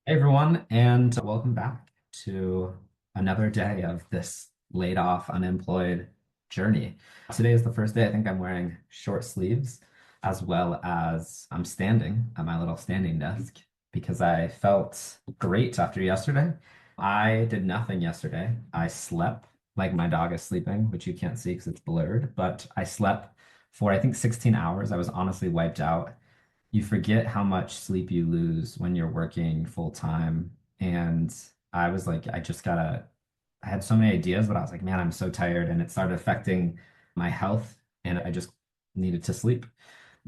Hey everyone, and welcome back to another day of this laid off, unemployed journey. Today is the first day I think I'm wearing short sleeves as well as I'm standing at my little standing desk because I felt great after yesterday. I did nothing yesterday. I slept like my dog is sleeping, which you can't see because it's blurred, but I slept for I think 16 hours. I was honestly wiped out. You forget how much sleep you lose when you're working full time. And I was like, I had so many ideas, but I was like, man, I'm so tired. And it started affecting my health, and I just needed to sleep.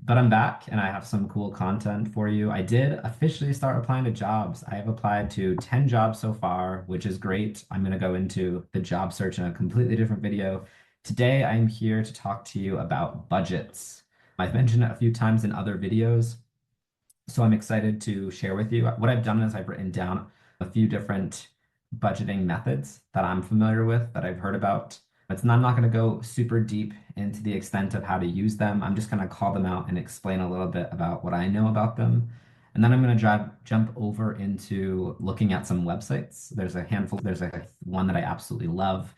But I'm back and I have some cool content for you. I did officially start applying to jobs. I have applied to 10 jobs so far, which is great. I'm going to go into the job search in a completely different video. Today, I'm here to talk to you about budgets. I've mentioned it a few times in other videos, so I'm excited to share with you. What I've done is I've written down a few different budgeting methods that I'm familiar with, that I've heard about. I'm not going to go super deep into the extent of how to use them. I'm just going to call them out and explain a little bit about what I know about them. And then I'm going to jump over into looking at some websites. There's a handful, there's a one that I absolutely love,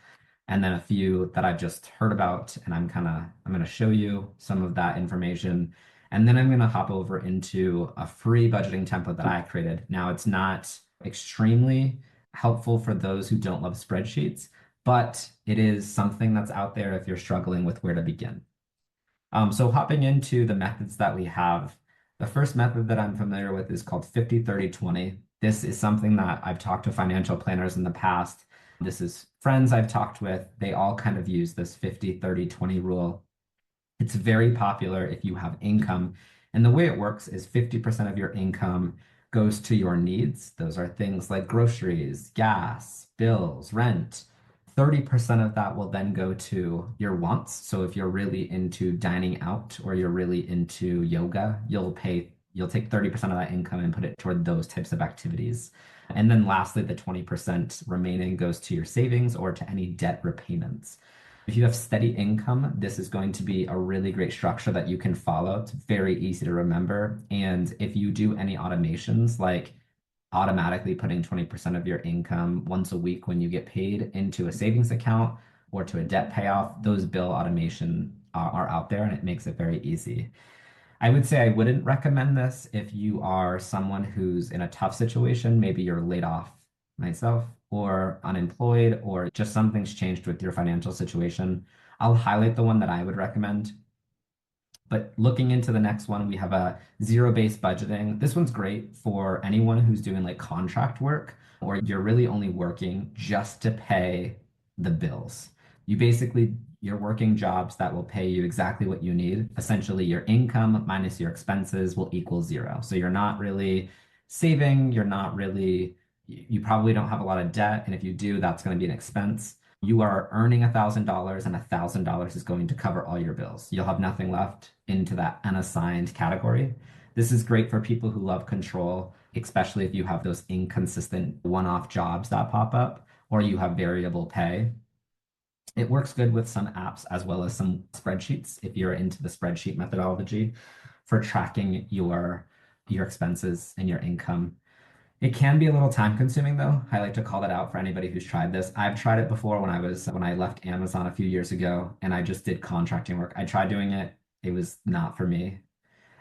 and then a few that I've just heard about, and I'm going to show you some of that information. And then I'm going to hop over into a free budgeting template that I created. Now, it's not extremely helpful for those who don't love spreadsheets, but it is something that's out there if you're struggling with where to begin. So hopping into the methods that we have, the first method that I'm familiar with is called 50-30-20. This is something that I've talked to financial planners in the past. This is friends I've talked with. They all kind of use this 50-30-20 rule. It's very popular if you have income. And the way it works is 50% of your income goes to your needs. Those are things like groceries, gas, bills, rent. 30% of that will then go to your wants. So if you're really into dining out or you're really into yoga, you'll take 30% of that income and put it toward those types of activities. And then lastly, the 20% remaining goes to your savings or to any debt repayments. If you have steady income, this is going to be a really great structure that you can follow. It's very easy to remember. And if you do any automations, like automatically putting 20% of your income once a week when you get paid into a savings account or to a debt payoff, those bill automation are out there, and it makes it very easy. I would say I wouldn't recommend this if you are someone who's in a tough situation. Maybe you're laid off, myself, or unemployed, or just something's changed with your financial situation. I'll highlight the one that I would recommend. But looking into the next one, we have a zero-based budgeting. This one's great for anyone who's doing like contract work, or you're really only working just to pay the bills. You're working jobs that will pay you exactly what you need. Essentially, your income minus your expenses will equal zero. So you're not really saving, you probably don't have a lot of debt. And if you do, that's going to be an expense. You are earning $1,000, and $1,000 is going to cover all your bills. You'll have nothing left into that unassigned category. This is great for people who love control, especially if you have those inconsistent one-off jobs that pop up or you have variable pay. It works good with some apps as well as some spreadsheets if you're into the spreadsheet methodology for tracking your expenses and your income. It can be a little time consuming though. I like to call that out for anybody who's tried this. I've tried it before when I left Amazon a few years ago and I just did contracting work. I tried doing it. It was not for me.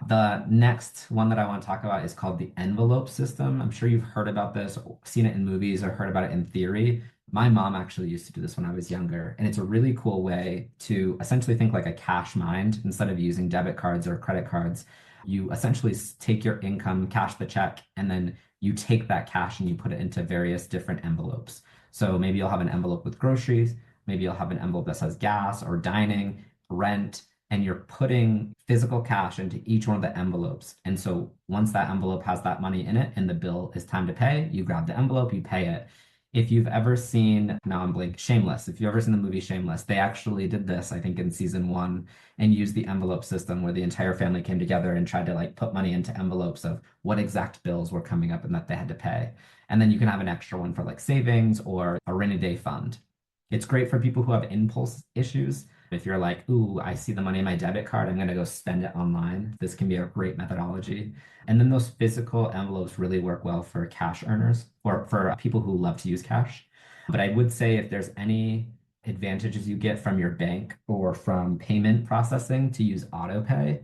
The next one that I want to talk about is called the envelope system. I'm sure you've heard about this, seen it in movies, or heard about it in theory. My mom actually used to do this when I was younger, and it's a really cool way to essentially think like a cash mind. Instead of using debit cards or credit cards, you essentially take your income, cash the check, and then you take that cash and you put it into various different envelopes. So maybe you'll have an envelope with groceries, maybe you'll have an envelope that says gas or dining, rent, and you're putting physical cash into each one of the envelopes. And so once that envelope has that money in it and the bill is time to pay, you grab the envelope, you pay it. If you've ever seen, now I'm blank, Shameless, if you've ever seen the movie Shameless, they actually did this, I think, in season one, and used the envelope system where the entire family came together and tried to like put money into envelopes of what exact bills were coming up and that they had to pay. And then you can have an extra one for like savings or a rainy day fund. It's great for people who have impulse issues. If you're like, ooh, I see the money in my debit card, I'm going to go spend it online. This can be a great methodology. And then those physical envelopes really work well for cash earners or for people who love to use cash. But I would say if there's any advantages you get from your bank or from payment processing to use auto pay,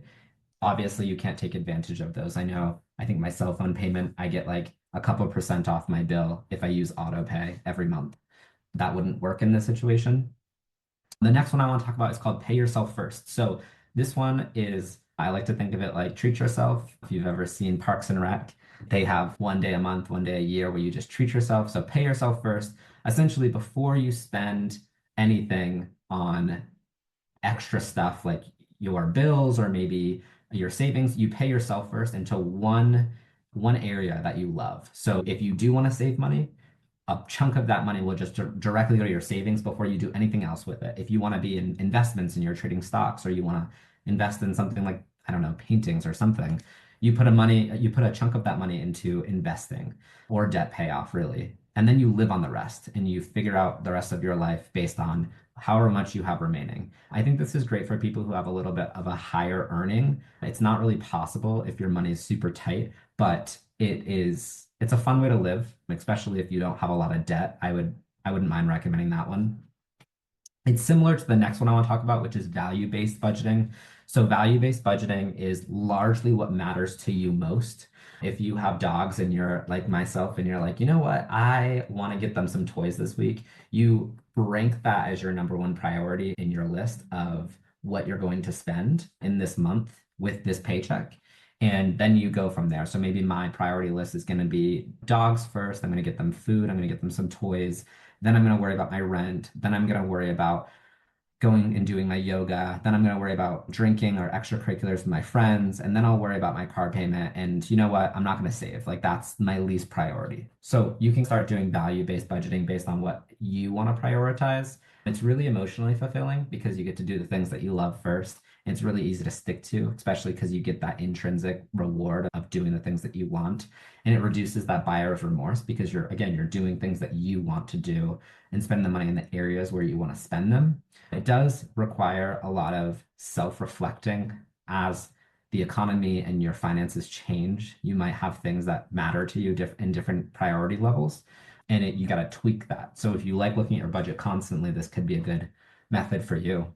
obviously you can't take advantage of those. I know, I think my cell phone payment, I get like a couple percent off my bill if I use auto pay every month. That wouldn't work in this situation. The next one I want to talk about is called Pay Yourself First. So this one is, I like to think of it like treat yourself. If you've ever seen Parks and Rec, they have one day a month, one day a year where you just treat yourself. So pay yourself first. Essentially, before you spend anything on extra stuff like your bills or maybe your savings, you pay yourself first into one area that you love. So if you do want to save money, a chunk of that money will just directly go to your savings before you do anything else with it. If you want to be in investments and you're trading stocks, or you want to invest in something like, I don't know, paintings or something, you put a chunk of that money into investing or debt payoff, really. And then you live on the rest and you figure out the rest of your life based on however much you have remaining. I think this is great for people who have a little bit of a higher earning. It's not really possible if your money is super tight, but it's a fun way to live, especially if you don't have a lot of debt. I wouldn't mind recommending that one. It's similar to the next one I want to talk about, which is value-based budgeting. So value-based budgeting is largely what matters to you most. If you have dogs and you're like myself and you're like, you know what, I want to get them some toys this week, you rank that as your number one priority in your list of what you're going to spend in this month with this paycheck. And then you go from there. So maybe my priority list is going to be dogs first. I'm going to get them food. I'm going to get them some toys. Then I'm going to worry about my rent. Then I'm going to worry about going and doing my yoga. Then I'm going to worry about drinking or extracurriculars with my friends. And then I'll worry about my car payment. And you know what? I'm not going to save. Like that's my least priority. So you can start doing value-based budgeting based on what you want to prioritize. It's really emotionally fulfilling because you get to do the things that you love first. And it's really easy to stick to, especially because you get that intrinsic reward of doing the things that you want. And it reduces that buyer's remorse because you're doing things that you want to do and spend the money in the areas where you want to spend them. It does require a lot of self-reflecting as the economy and your finances change. You might have things that matter to you in different priority levels, and you got to tweak that. So if you like looking at your budget constantly, this could be a good method for you.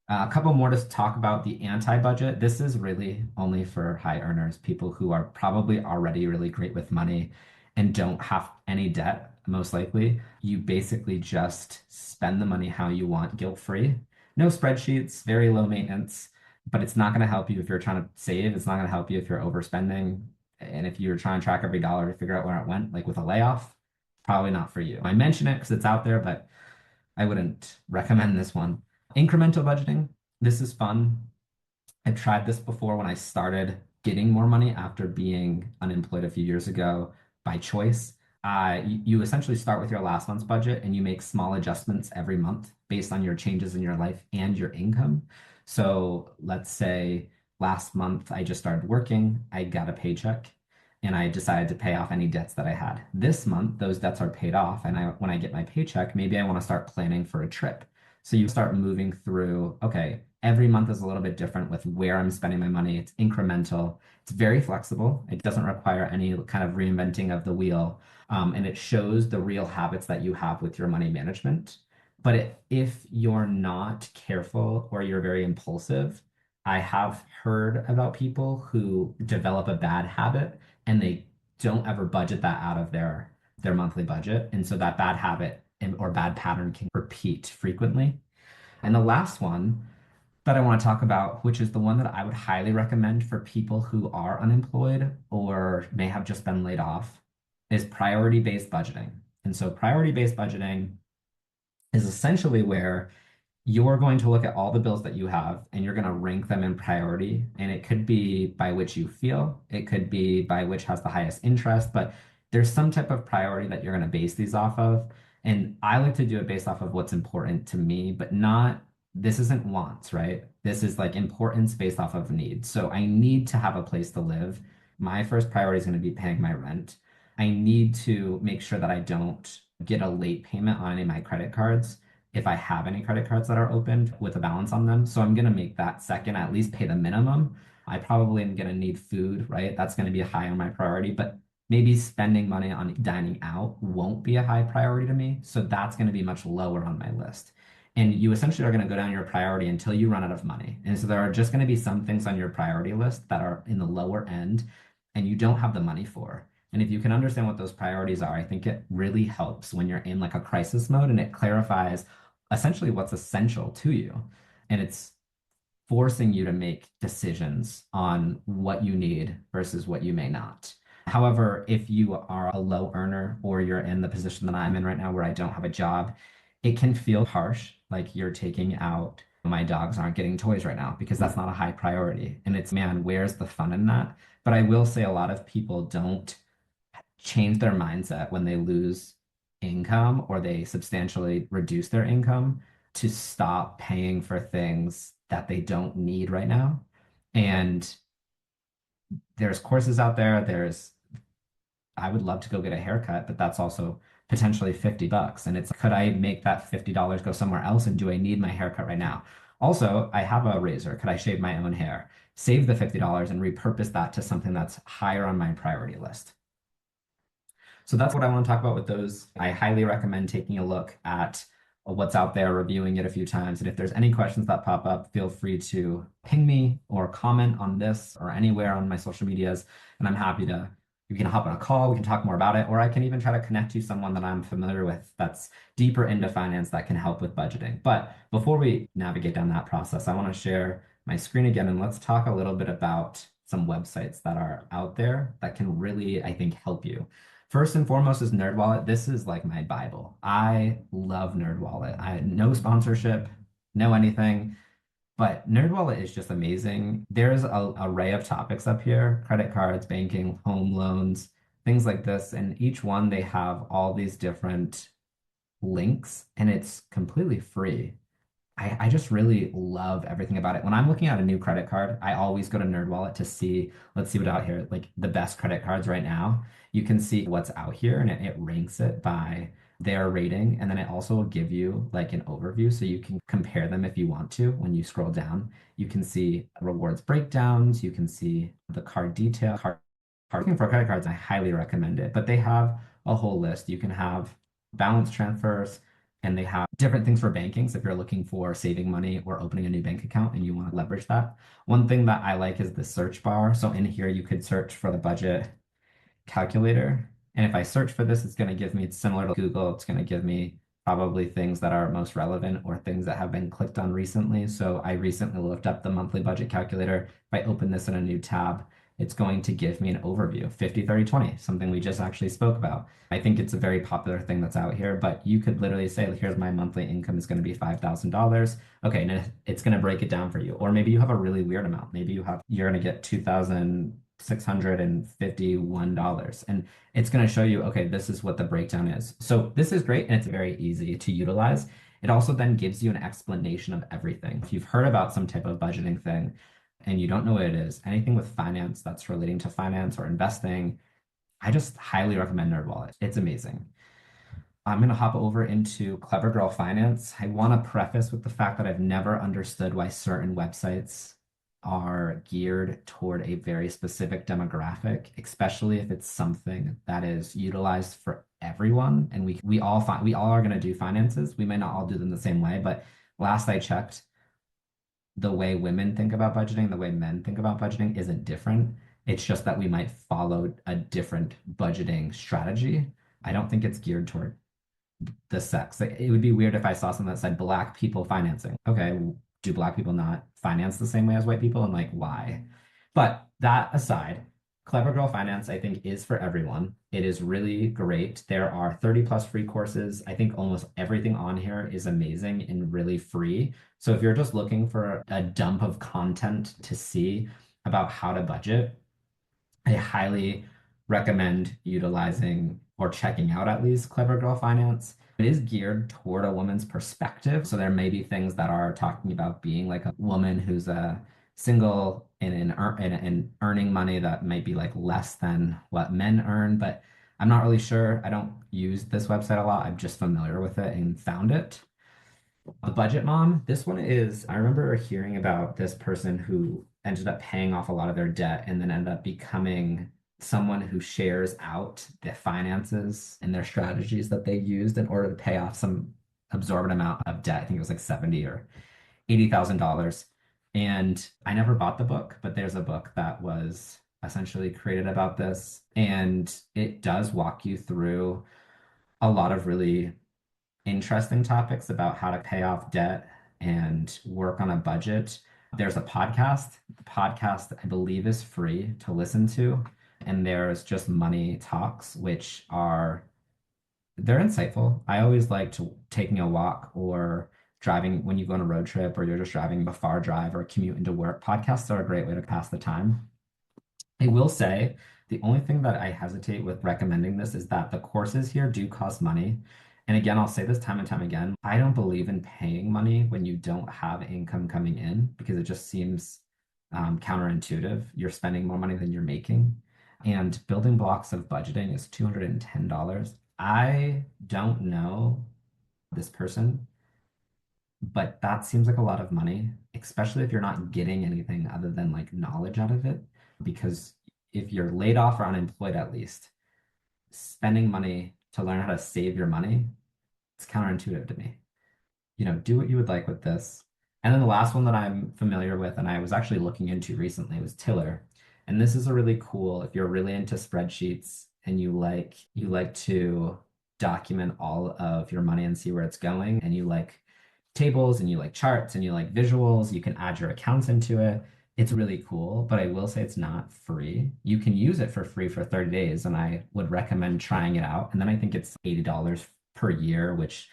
A couple more to talk about the anti-budget. This is really only for high earners, people who are probably already really great with money and don't have any debt, most likely. You basically just spend the money how you want, guilt-free. No spreadsheets, very low maintenance, but it's not going to help you if you're trying to save. It's not going to help you if you're overspending. And if you're trying to track every dollar to figure out where it went, like with a layoff, probably not for you. I mention it because it's out there, but I wouldn't recommend this one. Incremental budgeting. This is fun. I've tried this before when I started getting more money after being unemployed a few years ago by choice. You essentially start with your last month's budget and you make small adjustments every month based on your changes in your life and your income. So let's say last month I just started working, I got a paycheck, and I decided to pay off any debts that I had. This month, those debts are paid off, and when I get my paycheck, maybe I want to start planning for a trip. So you start moving through, okay, every month is a little bit different with where I'm spending my money. It's incremental. It's very flexible. It doesn't require any kind of reinventing of the wheel. And it shows the real habits that you have with your money management. But if you're not careful or you're very impulsive, I have heard about people who develop a bad habit and they don't ever budget that out of their monthly budget. And so that bad habit or bad pattern can repeat frequently. And the last one that I want to talk about, which is the one that I would highly recommend for people who are unemployed or may have just been laid off, is priority-based budgeting. And so priority-based budgeting is essentially where you're going to look at all the bills that you have and you're going to rank them in priority. And it could be by which you feel, it could be by which has the highest interest, but there's some type of priority that you're going to base these off of. And I like to do it based off of what's important to me, but not, this isn't wants, right? This is like importance based off of needs. So I need to have a place to live. My first priority is going to be paying my rent. I need to make sure that I don't get a late payment on any of my credit cards. if I have any credit cards that are opened with a balance on them. So I'm going to make that second, at least pay the minimum. I probably am going to need food, right? That's going to be high on my priority, but maybe spending money on dining out won't be a high priority to me. So that's going to be much lower on my list. And you essentially are going to go down your priority until you run out of money. And so there are just going to be some things on your priority list that are in the lower end and you don't have the money for. And if you can understand what those priorities are, I think it really helps when you're in like a crisis mode and it clarifies essentially what's essential to you. And it's forcing you to make decisions on what you need versus what you may not. However, if you are a low earner or you're in the position that I'm in right now where I don't have a job, it can feel harsh, like you're taking out my dogs aren't getting toys right now because that's not a high priority. And it's, man, where's the fun in that? But I will say a lot of people don't change their mindset when they lose income or they substantially reduce their income to stop paying for things that they don't need right now. And there's courses out there. I would love to go get a haircut, but that's also potentially $50. And it's, could I make that $50 go somewhere else? And do I need my haircut right now? Also, I have a razor. Could I shave my own hair? Save the $50 and repurpose that to something that's higher on my priority list. So that's what I want to talk about with those. I highly recommend taking a look at what's out there, reviewing it a few times. And if there's any questions that pop up, feel free to ping me or comment on this or anywhere on my social medias. And I'm happy to, you can hop on a call, we can talk more about it, or I can even try to connect you someone that I'm familiar with that's deeper into finance that can help with budgeting. But before we navigate down that process, I want to share my screen again and let's talk a little bit about some websites that are out there that can really, I think, help you. First and foremost is NerdWallet. This is like my Bible. I love NerdWallet. I no sponsorship, no anything, but NerdWallet is just amazing. There's a array of topics up here: credit cards, banking, home loans, things like this. And each one they have all these different links, and it's completely free. I just really love everything about it. When I'm looking at a new credit card, I always go to NerdWallet to see, let's see what out here, like the best credit cards right now. You can see what's out here and it ranks it by their rating. And then it also will give you like an overview so you can compare them if you want to. When you scroll down, you can see rewards breakdowns, you can see the card detail. Looking for credit cards, I highly recommend it. But they have a whole list. You can have balance transfers and they have different things for banking. So if you're looking for saving money or opening a new bank account and you want to leverage that, one thing that I like is the search bar. So in here, you could search for the budget calculator. And if I search for this, it's going to give me, it's similar to Google. It's going to give me probably things that are most relevant or things that have been clicked on recently. So I recently looked up the monthly budget calculator. If I open this in a new tab, it's going to give me an overview, 50, 30, 20, something we just actually spoke about. I think it's a very popular thing that's out here, but you could literally say, here's my monthly income is going to be $5,000. Okay, and it's going to break it down for you. Or maybe you have a really weird amount. Maybe you're going to get $2,651. And it's going to show you, okay, this is what the breakdown is. So this is great and it's very easy to utilize. It also then gives you an explanation of everything. If you've heard about some type of budgeting thing and you don't know what it is, anything with finance that's relating to finance or investing, I just highly recommend NerdWallet. It's amazing. I'm going to hop over into Clever Girl Finance. I want to preface with the fact that I've never understood why certain websites are geared toward a very specific demographic, especially if it's something that is utilized for everyone. And we all are going to do finances. We may not all do them the same way, but last I checked, the way women think about budgeting, the way men think about budgeting isn't different. It's just that we might follow a different budgeting strategy. I don't think it's geared toward the sex. Like, it would be weird if I saw something that said black people financing. Okay, do black people not finance the same way as white people? And like, why? But that aside, Clever Girl Finance, I think, is for everyone. It is really great. There are 30 plus free courses. I think almost everything on here is amazing and really free. So if you're just looking for a dump of content to see about how to budget, I highly recommend utilizing or checking out at least Clever Girl Finance. It is geared toward a woman's perspective. So there may be things that are talking about being like a woman who's a single and earning money that might be like less than what men earn, but I'm not really sure. I don't use this website a lot. I'm just familiar with it and found it. The Budget Mom, this one is, I remember hearing about this person who ended up paying off a lot of their debt and then ended up becoming someone who shares out the finances and their strategies that they used in order to pay off some absorbent amount of debt. I think it was like 70 or $80,000. And I never bought the book, but there's a book that was essentially created about this. And it does walk you through a lot of really interesting topics about how to pay off debt and work on a budget. There's a podcast. The podcast, I believe, is free to listen to. And there's just money talks, which are they're insightful. I always like to taking a walk or driving when you go on a road trip or you're just driving a far drive or commute into work. Podcasts are a great way to pass the time. I will say the only thing that I hesitate with recommending this is that the courses here do cost money. And again, I'll say this time and time again, I don't believe in paying money when you don't have income coming in because it just seems counterintuitive. You're spending more money than you're making. And building blocks of budgeting is $210. I don't know this person, but that seems like a lot of money, especially if you're not getting anything other than like knowledge out of it. Because if you're laid off or unemployed, at least spending money to learn how to save your money, it's counterintuitive to me. Do what you would like with this. And then the last one that I'm familiar with, and I was actually looking into recently, was Tiller. And this is a really cool, if you're really into spreadsheets and you like to document all of your money and see where it's going, and you like tables and you like charts and you like visuals, you can add your accounts into it. It's really cool, but I will say it's not free. You can use it for free for 30 days, and I would recommend trying it out. And then I think it's $80 per year, which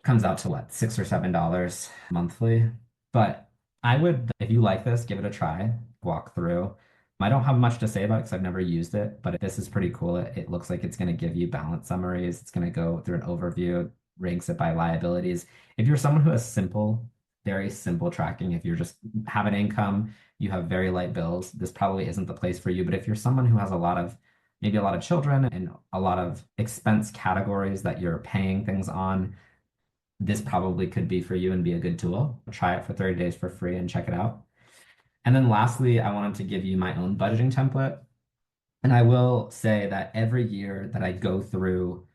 comes out to what, $6 or $7 monthly. But I would, if you like this, give it a try, walk through. I don't have much to say about it because I've never used it, but this is pretty cool. It looks like it's going to give you balance summaries. It's going to go through an overview, ranks it by liabilities. If you're someone who has simple, very simple tracking, if you're just have an income, you have very light bills, this probably isn't the place for you. But if you're someone who has maybe a lot of children and a lot of expense categories that you're paying things on, this probably could be for you and be a good tool. Try it for 30 days for free and check it out. And then lastly, I wanted to give you my own budgeting template. And I will say that every year that I go through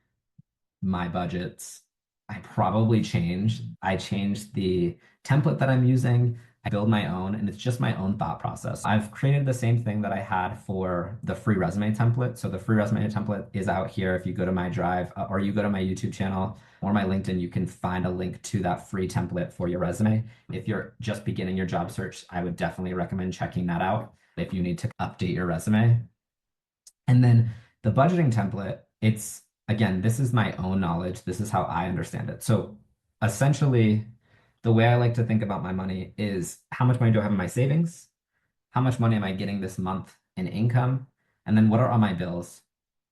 my budgets, I probably change. I changed the template that I'm using. I build my own, and it's just my own thought process. I've created the same thing that I had for the free resume template. So the free resume template is out here. If you go to my Drive or you go to my YouTube channel or my LinkedIn, you can find a link to that free template for your resume. If you're just beginning your job search, I would definitely recommend checking that out if you need to update your resume. And then the budgeting template, it's again, this is my own knowledge. This is how I understand it. So essentially, the way I like to think about my money is how much money do I have in my savings? How much money am I getting this month in income? And then what are all my bills?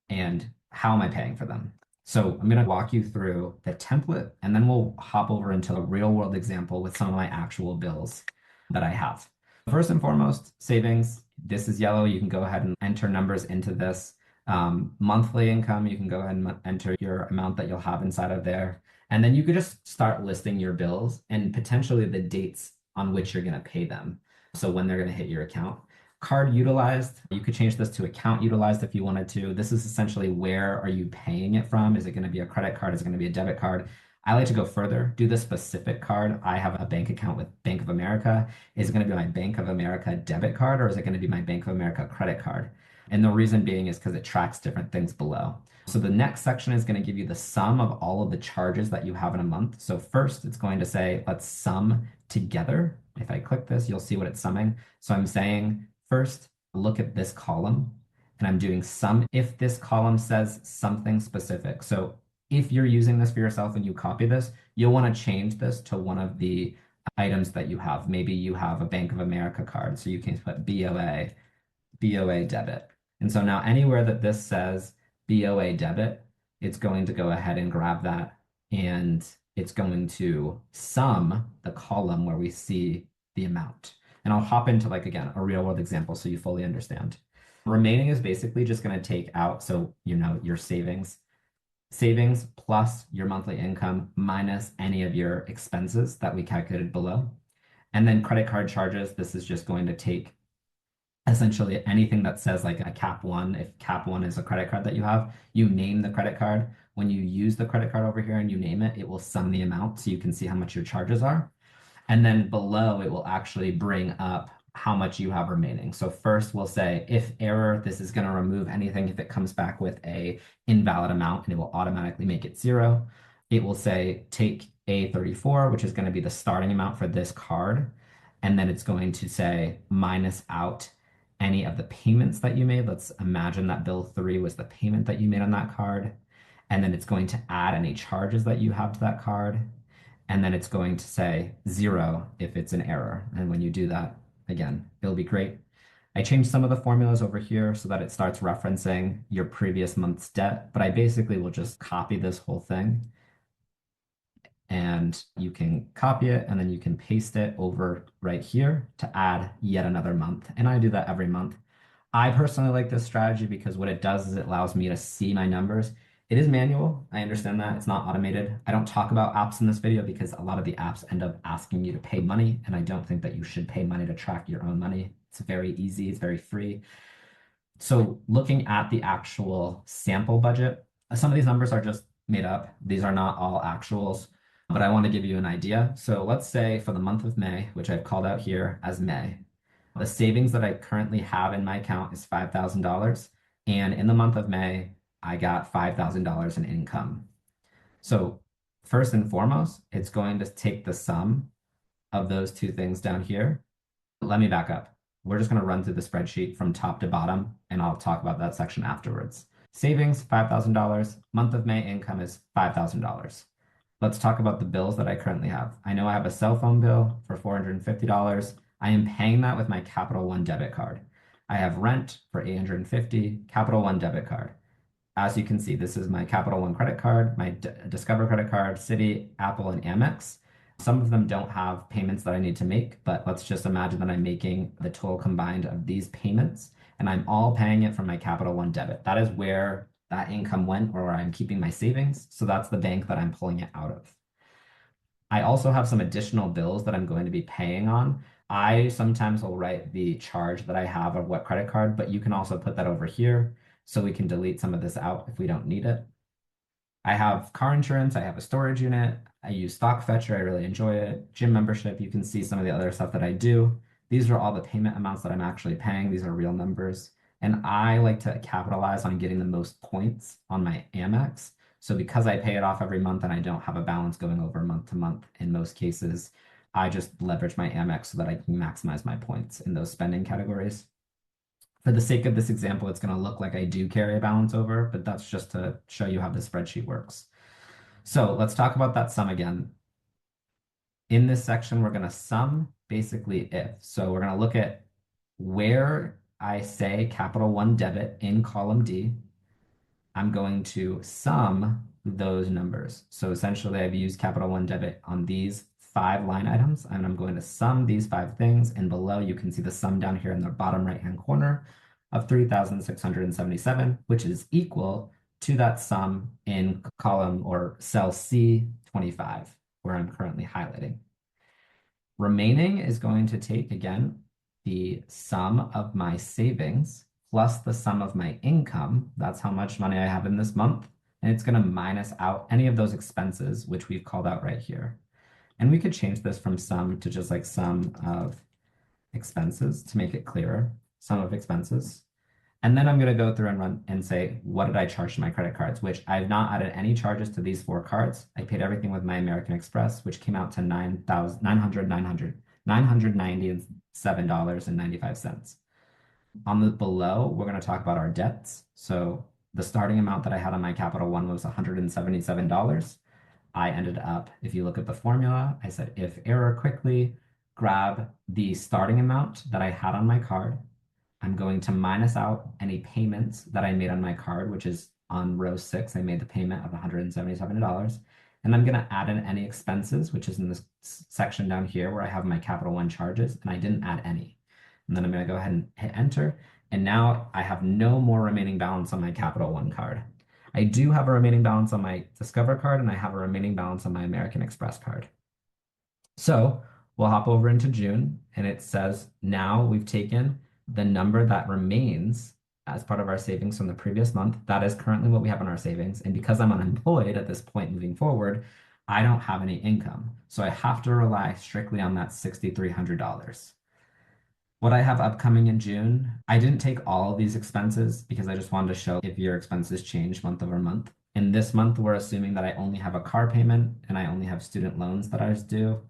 And how am I paying for them? So I'm going to walk you through the template and then we'll hop over into a real world example with some of my actual bills that I have. First and foremost, savings. This is yellow. You can go ahead and enter numbers into this. Monthly income, you can go ahead and enter your amount that you'll have inside of there. And then you could just start listing your bills and potentially the dates on which you're going to pay them. So when they're going to hit your account. Card utilized, you could change this to account utilized if you wanted to. This is essentially where are you paying it from? Is it going to be a credit card? Is it going to be a debit card? I like to go further, do the specific card. I have a bank account with Bank of America. Is it going to be my Bank of America debit card or is it going to be my Bank of America credit card? And the reason being is because it tracks different things below. So the next section is going to give you the sum of all of the charges that you have in a month. So first it's going to say, let's sum together. If I click this, you'll see what it's summing. So I'm saying, first, look at this column, and I'm doing sum if this column says something specific. So if you're using this for yourself and you copy this, you'll want to change this to one of the items that you have. Maybe you have a Bank of America card, so you can put BOA debit. And so now anywhere that this says BOA debit, it's going to go ahead and grab that and it's going to sum the column where we see the amount. And I'll hop into like, again, a real world example so you fully understand. Remaining is basically just going to take out, so your savings. savings plus your monthly income minus any of your expenses that we calculated below. And then credit card charges, this is just going to take essentially anything that says like a cap one. If cap one is a credit card that you have, you name the credit card. When you use the credit card over here and you name it, it will sum the amount so you can see how much your charges are. And then below, it will actually bring up how much you have remaining. So first we'll say if error, this is going to remove anything if it comes back with a invalid amount and it will automatically make it 0. It will say take A34, which is going to be the starting amount for this card. And then it's going to say minus out any of the payments that you made. Let's imagine that bill 3 was the payment that you made on that card. And then it's going to add any charges that you have to that card. And then it's going to say 0 if it's an error. And when you do that, again, it'll be great. I changed some of the formulas over here so that it starts referencing your previous month's debt, but I basically will just copy this whole thing and you can copy it and then you can paste it over right here to add yet another month. And I do that every month. I personally like this strategy because what it does is it allows me to see my numbers. It is manual. I understand that. It's not automated. I don't talk about apps in this video because a lot of the apps end up asking you to pay money, and I don't think that you should pay money to track your own money. It's very easy. It's very free. So looking at the actual sample budget, some of these numbers are just made up. These are not all actuals, but I want to give you an idea. So let's say for the month of May, which I've called out here as May, the savings that I currently have in my account is $5,000. And in the month of May, I got $5,000 in income. So first and foremost, it's going to take the sum of those two things down here. Let me back up. We're just going to run through the spreadsheet from top to bottom, and I'll talk about that section afterwards. Savings, $5,000. Month of May income is $5,000. Let's talk about the bills that I currently have. I know I have a cell phone bill for $450. I am paying that with my Capital One debit card. I have rent for $850, Capital One debit card. As you can see, this is my Capital One credit card, my Discover credit card, Citi, Apple, and Amex. Some of them don't have payments that I need to make, but let's just imagine that I'm making the total combined of these payments, and I'm all paying it from my Capital One debit. That is where that income went or where I'm keeping my savings. So that's the bank that I'm pulling it out of. I also have some additional bills that I'm going to be paying on. I sometimes will write the charge that I have of what credit card, but you can also put that over here so we can delete some of this out if we don't need it. I have car insurance, I have a storage unit, I use Stock Fetcher, I really enjoy it. Gym membership, you can see some of the other stuff that I do. These are all the payment amounts that I'm actually paying. These are real numbers. And I like to capitalize on getting the most points on my Amex. So because I pay it off every month and I don't have a balance going over month to month in most cases, I just leverage my Amex so that I can maximize my points in those spending categories. For the sake of this example, it's going to look like I do carry a balance over, but that's just to show you how the spreadsheet works. So let's talk about that sum again. In this section, we're going to sum basically if. So we're going to look at where I say Capital One debit in column D. I'm going to sum those numbers. So essentially, I've used Capital One debit on these 5 line items, and I'm going to sum these 5 things. And below, you can see the sum down here in the bottom right-hand corner of 3,677, which is equal to that sum in column or cell C25, where I'm currently highlighting. Remaining is going to take, again, the sum of my savings plus the sum of my income. That's how much money I have in this month. And it's going to minus out any of those expenses, which we've called out right here. And we could change this from sum to just like sum of expenses to make it clearer, sum of expenses. And then I'm going to go through and run and say, what did I charge to my credit cards, which I've not added any charges to these 4 cards. I paid everything with my American Express, which came out to $997.95. On the below, we're going to talk about our debts. So the starting amount that I had on my Capital One was $177. I ended up, if you look at the formula, I said, if error quickly, grab the starting amount that I had on my card. I'm going to minus out any payments that I made on my card, which is on row 6. I made the payment of $177. And I'm going to add in any expenses, which is in this section down here where I have my Capital One charges, and I didn't add any. And then I'm going to go ahead and hit enter. And now I have no more remaining balance on my Capital One card. I do have a remaining balance on my Discover card and I have a remaining balance on my American Express card. So we'll hop over into June and it says now we've taken the number that remains as part of our savings from the previous month. That is currently what we have in our savings. And because I'm unemployed at this point moving forward, I don't have any income. So I have to rely strictly on that $6,300. What I have upcoming in June, I didn't take all of these expenses because I just wanted to show if your expenses change month over month. In this month, we're assuming that I only have a car payment and I only have student loans that I due.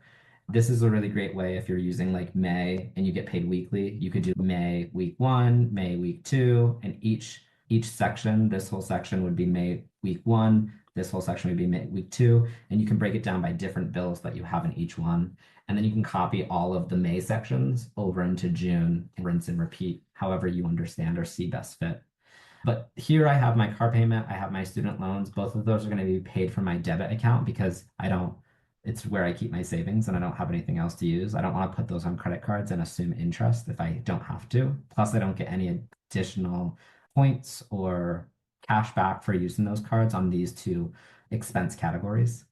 This is a really great way if you're using like May and you get paid weekly. You could do May week 1, May week 2, and each section, this whole section would be May week 1, this whole section would be May week 2, and you can break it down by different bills that you have in each one. And then you can copy all of the May sections over into June and rinse and repeat however you understand or see best fit. But here I have my car payment, I have my student loans. Both of those are going to be paid from my debit account because it's where I keep my savings and I don't have anything else to use. I don't want to put those on credit cards and assume interest if I don't have to. Plus, I don't get any additional points or cash back for using those cards on these two expense categories.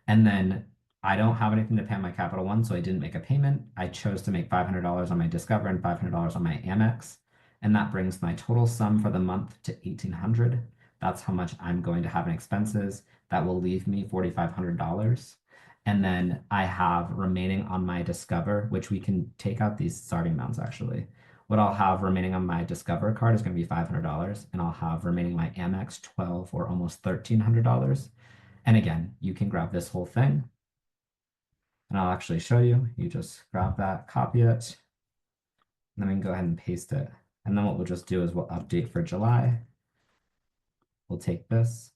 And then I don't have anything to pay on my Capital One, so I didn't make a payment. I chose to make $500 on my Discover and $500 on my Amex. And that brings my total sum for the month to $1,800. That's how much I'm going to have in expenses. That will leave me $4,500. And then I have remaining on my Discover, which we can take out these starting amounts actually. What I'll have remaining on my Discover card is going to be $500, and I'll have remaining my Amex 12 or almost $1,300. And again, you can grab this whole thing, and I'll actually show you. You just grab that, copy it, and then we can go ahead and paste it. And then what we'll just do is we'll update for July. We'll take this.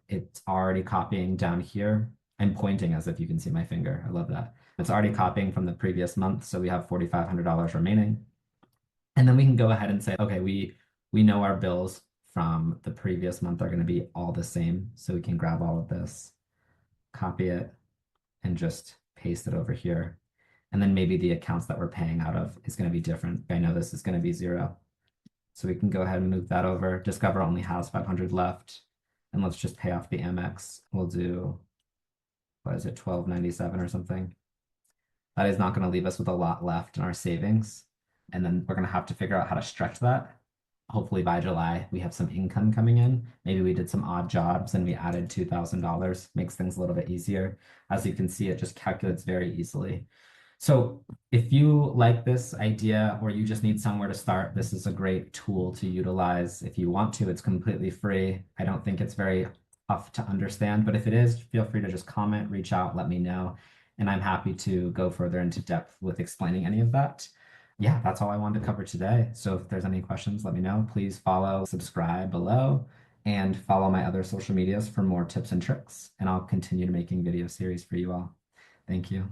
It's already copying down here. I'm pointing as if you can see my finger. I love that. It's already copying from the previous month, so we have $4,500 remaining. And then we can go ahead and say, okay, we know our bills from the previous month are going to be all the same. So we can grab all of this, copy it, and just paste it over here. And then maybe the accounts that we're paying out of is going to be different. I know this is going to be 0. So we can go ahead and move that over. Discover only has 500 left. And let's just pay off the Amex. We'll do, what is it, 1297 or something. That is not going to leave us with a lot left in our savings. And then we're going to have to figure out how to stretch that. Hopefully by July, we have some income coming in. Maybe we did some odd jobs and we added $2,000, makes things a little bit easier. As you can see, it just calculates very easily. So if you like this idea or you just need somewhere to start, this is a great tool to utilize. If you want to, it's completely free. I don't think it's very tough to understand, but if it is, feel free to just comment, reach out, let me know. And I'm happy to go further into depth with explaining any of that. Yeah, that's all I wanted to cover today. So if there's any questions, let me know. Please follow, subscribe below, and follow my other social medias for more tips and tricks. And I'll continue making video series for you all. Thank you.